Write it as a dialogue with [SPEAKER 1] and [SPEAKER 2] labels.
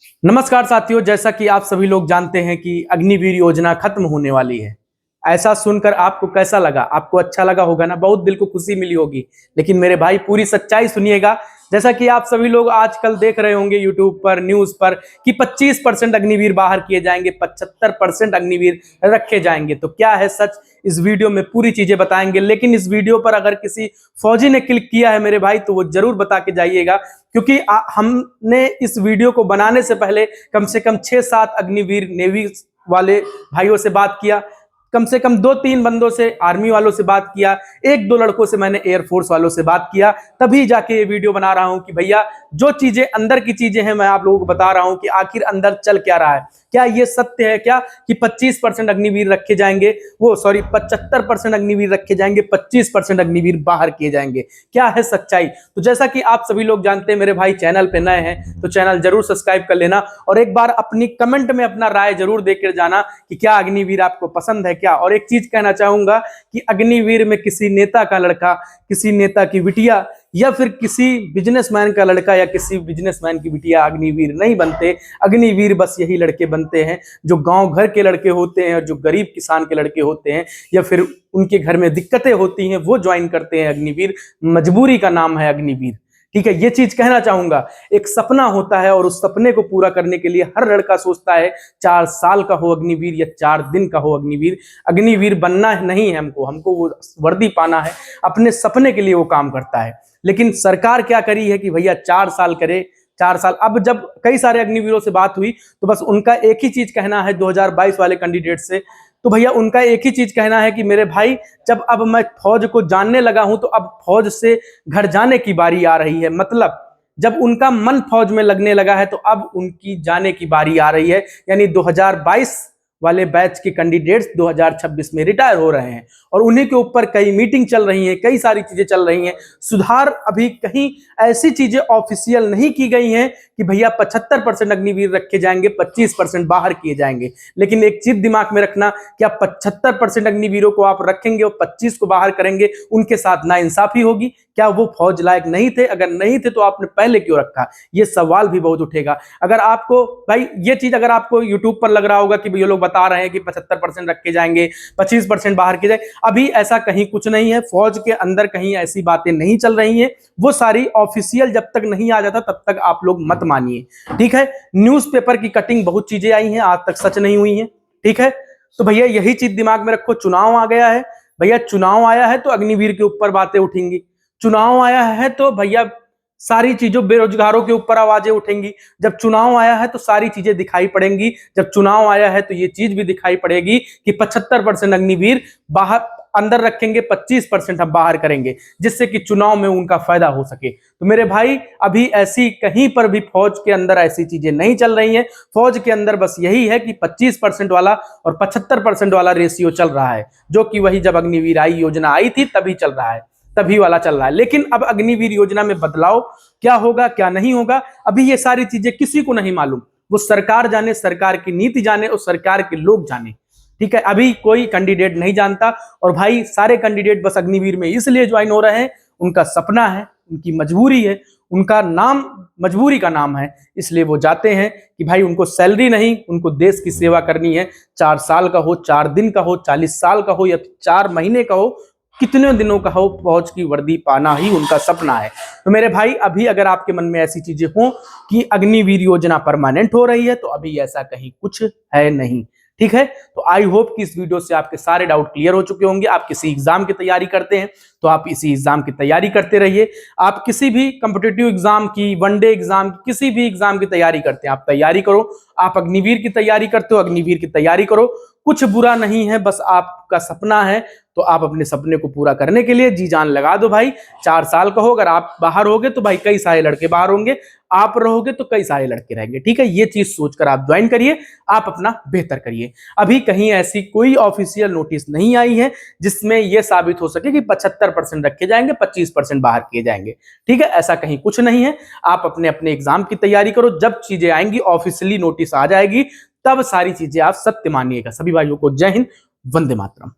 [SPEAKER 1] नमस्कार साथियों, जैसा कि आप सभी लोग जानते हैं कि अग्निवीर योजना खत्म होने वाली है। ऐसा सुनकर आपको कैसा लगा? आपको अच्छा लगा होगा ना, बहुत दिल को खुशी मिली होगी। लेकिन मेरे भाई पूरी सच्चाई सुनिएगा। जैसा कि आप सभी लोग आजकल देख रहे होंगे यूट्यूब पर, न्यूज पर कि 25% अग्निवीर बाहर किए जाएंगे, 75% अग्निवीर रखे जाएंगे। तो क्या है सच? इस वीडियो में पूरी चीजें बताएंगे। लेकिन इस वीडियो पर अगर किसी फौजी ने क्लिक किया है मेरे भाई, तो वो जरूर बता के जाइएगा, क्योंकि हमने इस वीडियो को बनाने से पहले कम से कम 6-7 अग्निवीर नेवी वाले भाइयों से बात किया, कम से कम 2-3 बंदों से आर्मी वालों से बात किया, 1-2 लड़कों से मैंने एयरफोर्स वालों से बात किया, तभी जाके ये वीडियो बना रहा हूं कि भैया जो चीजें अंदर की चीजें हैं मैं आप लोगों को बता रहा हूं कि आखिर अंदर चल क्या रहा है। क्या ये सत्य है क्या कि 25% अग्निवीर रखे जाएंगे, 75% अग्निवीर रखे जाएंगे, 25% अग्निवीर बाहर किए जाएंगे? क्या है सच्चाई? तो जैसा कि आप सभी लोग जानते हैं, मेरे भाई चैनल पे नए हैं तो चैनल जरूर सब्सक्राइब कर लेना और एक बार अपनी कमेंट में अपना राय जरूर देकर जाना कि क्या अग्निवीर आपको पसंद है क्या। और एक चीज कहना चाहूंगा कि अग्निवीर में किसी नेता का लड़का, किसी नेता की बिटिया या फिर किसी बिजनेसमैन का लड़का या किसी बिजनेसमैन की बिटिया अग्निवीर नहीं बनते। अग्निवीर बस यही लड़के बनते हैं जो गांव घर के लड़के होते हैं और जो गरीब किसान के लड़के होते हैं या फिर उनके घर में दिक्कतें होती हैं, वो ज्वाइन करते हैं अग्निवीर। मजबूरी का नाम है अग्निवीर, ठीक है। ये चीज कहना चाहूंगा, एक सपना होता है और उस सपने को पूरा करने के लिए हर लड़का सोचता है 4 साल का हो अग्निवीर या 4 दिन का हो अग्निवीर। अग्निवीर बनना नहीं है हमको वो वर्दी पाना है, अपने सपने के लिए वो काम करता है। लेकिन सरकार क्या करी है कि भैया 4 साल करे, 4 साल। अब जब कई सारे अग्निवीरों से बात हुई तो बस उनका एक ही चीज कहना है 2022 वाले कैंडिडेट से, तो भैया उनका एक ही चीज कहना है कि मेरे भाई जब अब मैं फौज को जानने लगा हूं तो अब फौज से घर जाने की बारी आ रही है। मतलब जब उनका मन फौज में लगने लगा है तो अब उनकी जाने की बारी आ रही है। यानी 2022 वाले बैच के कैंडिडेट्स 2026 में रिटायर हो रहे हैं और उन्हीं के ऊपर कई मीटिंग चल रही हैं, कई सारी चीजें चल रही हैं। सुधार अभी कहीं ऐसी चीजें ऑफिशियल नहीं की गई हैं कि भैया 75% अग्निवीर रखे जाएंगे, 25% बाहर किए जाएंगे। लेकिन एक चीज दिमाग में रखना, क्या 75% अग्निवीरों को आप रखेंगे और 25 को बाहर करेंगे, उनके साथ नाइंसाफी होगी? क्या वो फौज लायक नहीं थे? अगर नहीं थे तो आपने पहले क्यों रखा? ये सवाल भी बहुत उठेगा। अगर आपको भाई ये चीज अगर आपको यूट्यूब पर लग रहा होगा कि ये लोग बता रहे हैं कि 75% रखे जाएंगे, 25% बाहर किए जाए, अभी ऐसा कहीं कुछ नहीं है। फौज के अंदर कहीं ऐसी बातें नहीं चल रही हैं। वो सारी ऑफिशियल जब तक नहीं आ जाता तब तक आप लोग मत मानिए, ठीक है। न्यूज़पेपर की कटिंग बहुत चीजें आई हैं, आज तक सच नहीं हुई हैं, ठीक है। तो भैया यही चीज दिमाग में रखो। चुनाव आ गया है भैया, चुनाव आया है तो अग्निवीर के ऊपर बातें उठेंगी। चुनाव आया है तो भैया सारी चीजों, बेरोजगारों के ऊपर आवाजें उठेंगी। जब चुनाव आया है तो सारी चीजें दिखाई पड़ेंगी। जब चुनाव आया है तो ये चीज भी दिखाई पड़ेगी कि 75% अग्निवीर बाहर अंदर रखेंगे, 25% हम बाहर करेंगे, जिससे कि चुनाव में उनका फायदा हो सके। तो मेरे भाई अभी ऐसी कहीं पर भी फौज के अंदर ऐसी चीजें नहीं चल रही हैं। फौज के अंदर बस यही है कि 25% वाला और 75% वाला रेशियो चल रहा है, जो कि वही जब अग्निवीर आई योजना आई थी तभी चल रहा है, तभी वाला चल रहा है। लेकिन अब अग्निवीर योजना में बदलाव क्या होगा क्या नहीं होगा, अभी ये सारी चीजें किसी को नहीं मालूम। वो सरकार जाने, सरकार की नीति जाने और सरकार के लोग जाने, ठीक है। अभी कोई कैंडिडेट नहीं जानता। और भाई सारे कैंडिडेट बस अग्निवीर में इसलिए ज्वाइन हो रहे हैं, उनका सपना है, उनकी मजबूरी है, उनका नाम मजबूरी का नाम है, इसलिए वो जाते हैं कि भाई उनको सैलरी नहीं, उनको देश की सेवा करनी है। 4 साल का हो, 4 दिन का हो, 40 साल का हो या 4 महीने का हो, कितने दिनों का हो, फौज की वर्दी पाना ही उनका सपना है। तो मेरे भाई अभी अगर आपके मन में ऐसी चीजें हो कि अग्निवीर योजना परमानेंट हो रही है, तो अभी ऐसा कहीं कुछ है नहीं, ठीक है। तो आई होप कि इस वीडियो से आपके सारे डाउट क्लियर हो चुके होंगे। आप किसी एग्जाम की तैयारी करते हैं तो आप इसी एग्जाम की तैयारी करते रहिए। आप किसी भी कॉम्पिटिटिव एग्जाम की, वनडे एग्जाम की, किसी भी एग्जाम की तैयारी करते हैं, आप तैयारी करो। आप अग्निवीर की तैयारी करते हो, अग्निवीर की तैयारी करो। कुछ बुरा नहीं है, बस आपका सपना है तो आप अपने सपने को पूरा करने के लिए जी जान लगा दो भाई। 4 साल का हो, अगर आप बाहर होगे तो भाई कई सारे लड़के बाहर होंगे, आप रहोगे तो कई सारे लड़के रहेंगे, ठीक है। ये चीज सोचकर आप ज्वाइन करिए, आप अपना बेहतर करिए। अभी कहीं ऐसी कोई ऑफिशियल नोटिस नहीं आई है जिसमें यह साबित हो सके कि 75% रखे जाएंगे, 25% बाहर किए जाएंगे, ठीक है। ऐसा कहीं कुछ नहीं है। आप अपने अपने एग्जाम की तैयारी करो, जब चीजें आएंगी, ऑफिशियली नोटिस आ जाएगी, तब सारी चीजें आप सत्य मानिएगा। सभी भाइयों को जय हिंद, वंदे मातरम।